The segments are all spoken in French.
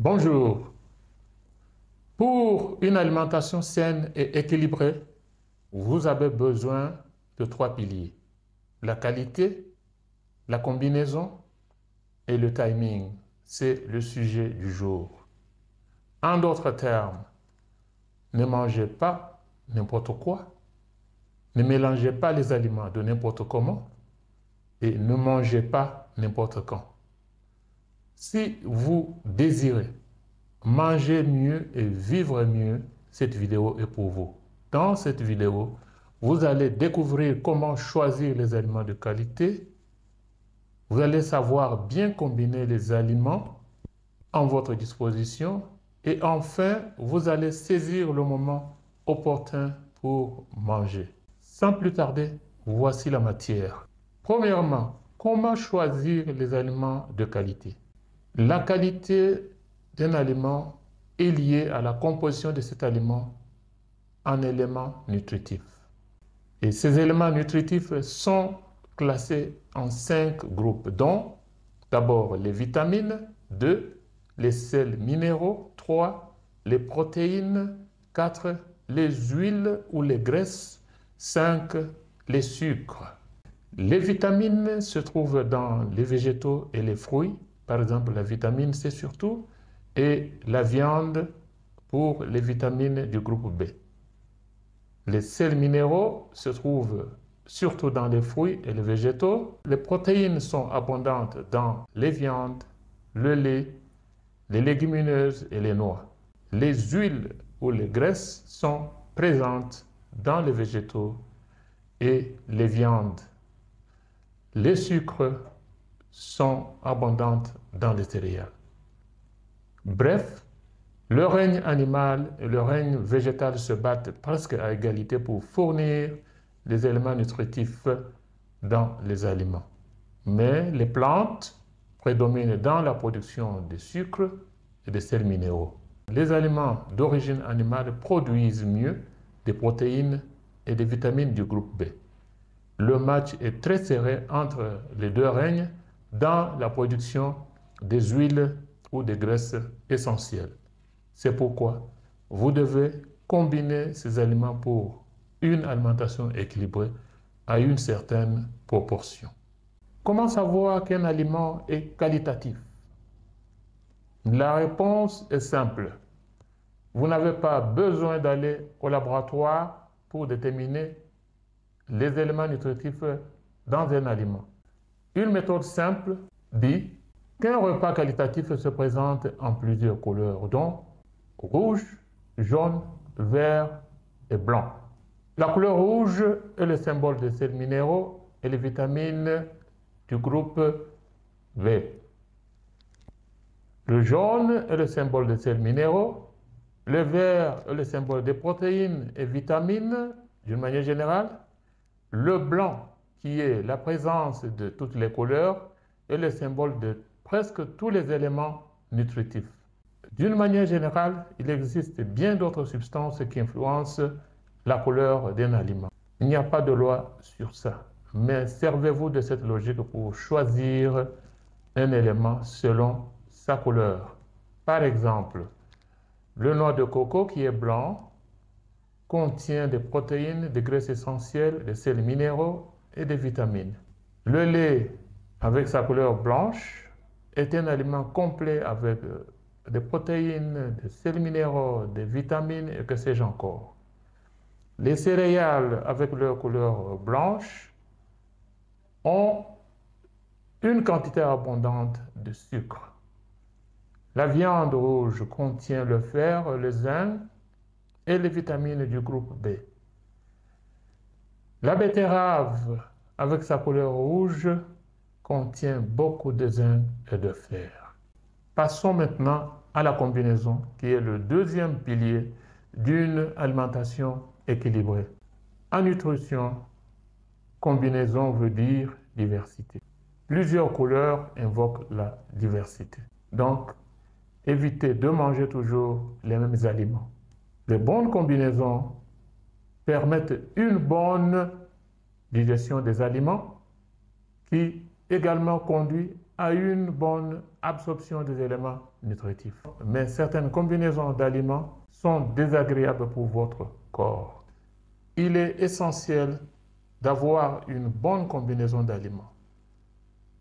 Bonjour. Pour une alimentation saine et équilibrée, vous avez besoin de trois piliers: la qualité, la combinaison et le timing. C'est le sujet du jour. En d'autres termes, ne mangez pas n'importe quoi, ne mélangez pas les aliments de n'importe comment et ne mangez pas n'importe quand. Si vous désirez manger mieux et vivre mieux, cette vidéo est pour vous. Dans cette vidéo, vous allez découvrir comment choisir les aliments de qualité. Vous allez savoir bien combiner les aliments en votre disposition. Et enfin, vous allez saisir le moment opportun pour manger. Sans plus tarder, voici la matière. Premièrement, comment choisir les aliments de qualité? La qualité d'un aliment est liée à la composition de cet aliment en éléments nutritifs. Et ces éléments nutritifs sont classés en 5 groupes, dont d'abord les vitamines, 2, les sels minéraux, 3, les protéines, 4, les huiles ou les graisses, 5, les sucres. Les vitamines se trouvent dans les végétaux et les fruits, par exemple la vitamine C surtout, et la viande pour les vitamines du groupe B. Les sels minéraux se trouvent surtout dans les fruits et les végétaux. Les protéines sont abondantes dans les viandes, le lait, les légumineuses et les noix. Les huiles ou les graisses sont présentes dans les végétaux et les viandes. Les sucres sont abondantes dans les céréales. Bref, le règne animal et le règne végétal se battent presque à égalité pour fournir les éléments nutritifs dans les aliments. Mais les plantes prédominent dans la production de sucre et de sels minéraux. Les aliments d'origine animale produisent mieux des protéines et des vitamines du groupe B. Le match est très serré entre les deux règnes dans la production des huiles ou des graisses essentielles. C'est pourquoi vous devez combiner ces aliments pour une alimentation équilibrée à une certaine proportion. Comment savoir qu'un aliment est qualitatif? La réponse est simple. Vous n'avez pas besoin d'aller au laboratoire pour déterminer les éléments nutritifs dans un aliment. Une méthode simple dit qu'un repas qualitatif se présente en plusieurs couleurs, dont rouge, jaune, vert et blanc. La couleur rouge est le symbole des sels minéraux et les vitamines du groupe V. Le jaune est le symbole des sels minéraux. Le vert est le symbole des protéines et vitamines d'une manière générale. Le blanc, qui est la présence de toutes les couleurs, est le symbole de presque tous les éléments nutritifs. D'une manière générale, il existe bien d'autres substances qui influencent la couleur d'un aliment. Il n'y a pas de loi sur ça, mais servez-vous de cette logique pour choisir un élément selon sa couleur. Par exemple, le noix de coco qui est blanc contient des protéines, des graisses essentielles, des sels minéraux et des vitamines. Le lait, avec sa couleur blanche, est un aliment complet avec des protéines, des sels minéraux, des vitamines et que sais-je encore. Les céréales, avec leur couleur blanche, ont une quantité abondante de sucre. La viande rouge contient le fer, le zinc et les vitamines du groupe B. La betterave, avec sa couleur rouge, contient beaucoup de zinc et de fer. Passons maintenant à la combinaison, qui est le deuxième pilier d'une alimentation équilibrée. En nutrition, combinaison veut dire diversité. Plusieurs couleurs invoquent la diversité. Donc, évitez de manger toujours les mêmes aliments. Les bonnes combinaisons permettent une bonne digestion des aliments qui également conduit à une bonne absorption des éléments nutritifs. Mais certaines combinaisons d'aliments sont désagréables pour votre corps. Il est essentiel d'avoir une bonne combinaison d'aliments.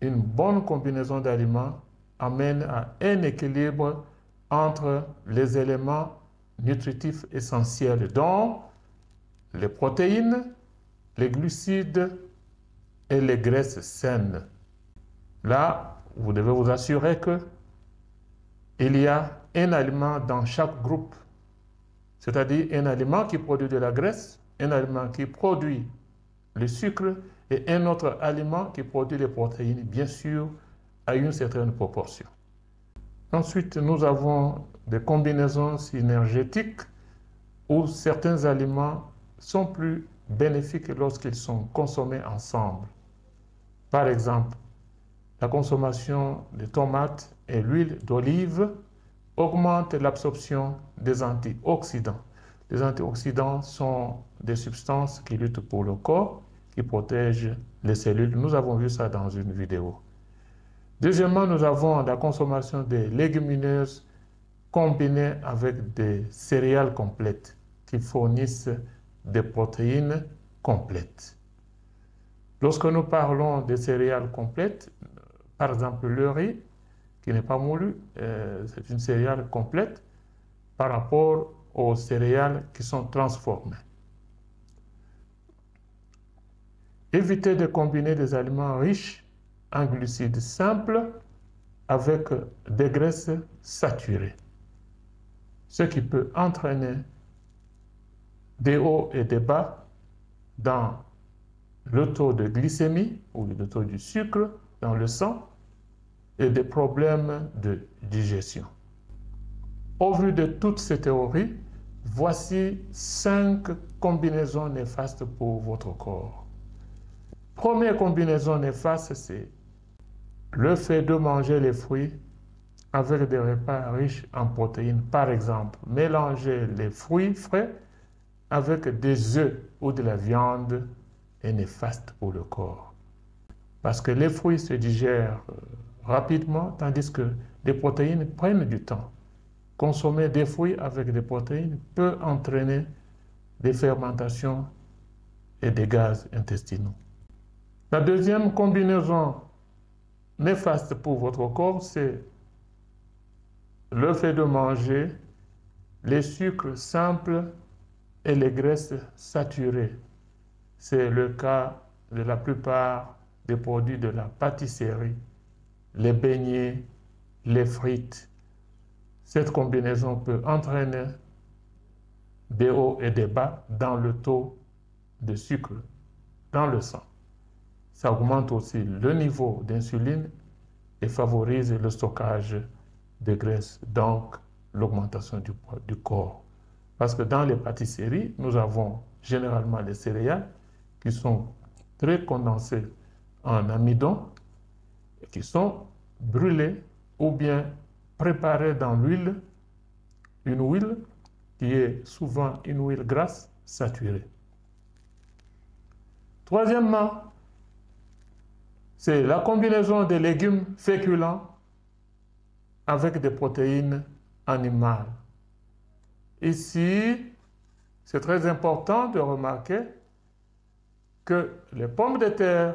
Une bonne combinaison d'aliments amène à un équilibre entre les éléments nutritifs essentiels, dont les protéines, les glucides et les graisses saines. Là, vous devez vous assurer qu'il y a un aliment dans chaque groupe, c'est-à-dire un aliment qui produit de la graisse, un aliment qui produit le sucre et un autre aliment qui produit les protéines, bien sûr, à une certaine proportion. Ensuite, nous avons des combinaisons synergétiques où certains aliments sont plus bénéfiques lorsqu'ils sont consommés ensemble. Par exemple, la consommation de tomates et l'huile d'olive augmente l'absorption des antioxydants. Les antioxydants sont des substances qui luttent pour le corps, qui protègent les cellules. Nous avons vu ça dans une vidéo. Deuxièmement, nous avons la consommation des légumineuses combinées avec des céréales complètes qui fournissent des protéines complètes. Lorsque nous parlons des céréales complètes, par exemple le riz, qui n'est pas moulu, c'est une céréale complète par rapport aux céréales qui sont transformées. Évitez de combiner des aliments riches en glucides simples avec des graisses saturées, ce qui peut entraîner des hauts et des bas dans le taux de glycémie ou le taux du sucre dans le sang et des problèmes de digestion. Au vu de toutes ces théories, voici 5 combinaisons néfastes pour votre corps. Première combinaison néfaste, c'est le fait de manger les fruits avec des repas riches en protéines. Par exemple, mélanger les fruits frais avec des œufs ou de la viande est néfaste pour le corps. Parce que les fruits se digèrent rapidement, tandis que les protéines prennent du temps. Consommer des fruits avec des protéines peut entraîner des fermentations et des gaz intestinaux. La deuxième combinaison néfaste pour votre corps, c'est le fait de manger les sucres simples et les graisses saturées. C'est le cas de la plupart des produits de la pâtisserie, les beignets, les frites. Cette combinaison peut entraîner des hauts et des bas dans le taux de sucre dans le sang. Ça augmente aussi le niveau d'insuline et favorise le stockage de graisse, donc l'augmentation du poids du corps. Parce que dans les pâtisseries, nous avons généralement les céréales qui sont très condensées en amidon et qui sont brûlées ou bien préparées dans l'huile, une huile qui est souvent une huile grasse saturée. Troisièmement, c'est la combinaison des légumes féculents avec des protéines animales. Ici, c'est très important de remarquer que les pommes de terre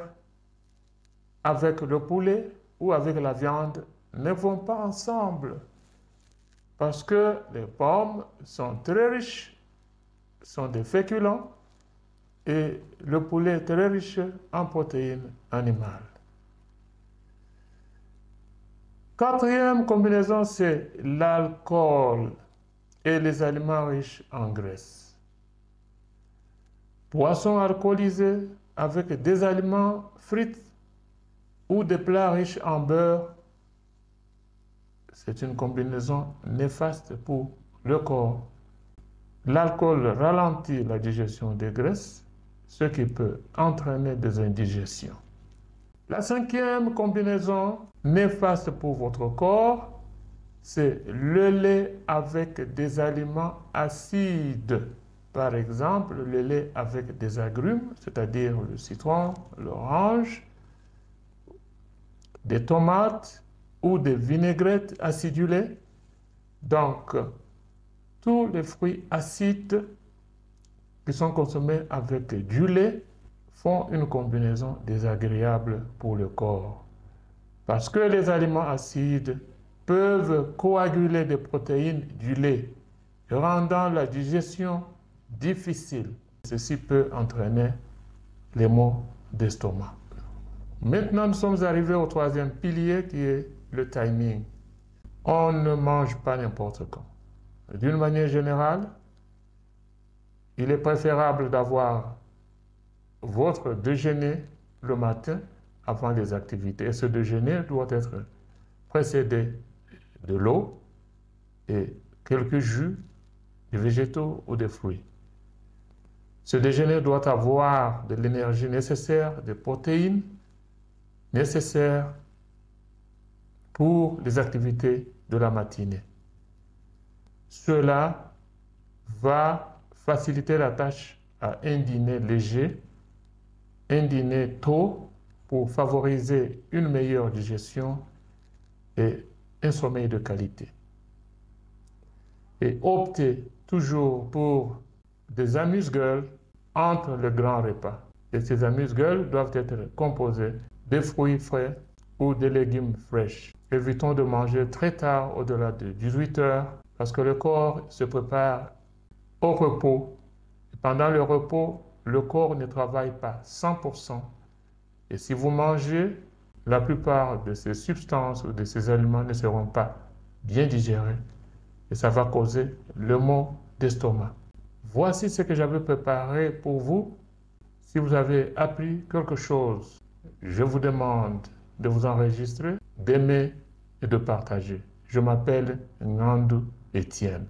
avec le poulet ou avec la viande ne vont pas ensemble parce que les pommes sont très riches, sont des féculents et le poulet est très riche en protéines animales. Quatrième combinaison, c'est l'alcool et les aliments riches en graisse. Boissons alcoolisées avec des aliments frits ou des plats riches en beurre, c'est une combinaison néfaste pour le corps. L'alcool ralentit la digestion des graisses, ce qui peut entraîner des indigestions. La cinquième combinaison néfaste pour votre corps, c'est le lait avec des aliments acides. Par exemple, le lait avec des agrumes, c'est-à-dire le citron, l'orange, des tomates ou des vinaigrettes acidulées. Donc, tous les fruits acides qui sont consommés avec du lait font une combinaison désagréable pour le corps. Parce que les aliments acides peuvent coaguler des protéines du lait, rendant la digestion difficile. Ceci peut entraîner les maux d'estomac. Maintenant, nous sommes arrivés au troisième pilier qui est le timing. On ne mange pas n'importe quand. D'une manière générale, il est préférable d'avoir votre déjeuner le matin avant les activités. Et ce déjeuner doit être précédé de l'eau et quelques jus, des végétaux ou des fruits. Ce déjeuner doit avoir de l'énergie nécessaire, des protéines nécessaires pour les activités de la matinée. Cela va faciliter la tâche à un dîner léger, un dîner tôt pour favoriser une meilleure digestion et un sommeil de qualité. Et optez toujours pour des amuse-gueules entre le grand repas. Et ces amuse-gueules doivent être composés de fruits frais ou de légumes fraîches. Évitons de manger très tard, au-delà de 18 heures, parce que le corps se prépare au repos. Et pendant le repos, le corps ne travaille pas 100%. Et si vous mangez, la plupart de ces substances ou de ces aliments ne seront pas bien digérés. Et ça va causer le maux d'estomac. Voici ce que j'avais préparé pour vous. Si vous avez appris quelque chose, je vous demande de vous enregistrer, d'aimer et de partager. Je m'appelle Ngandou Etienne.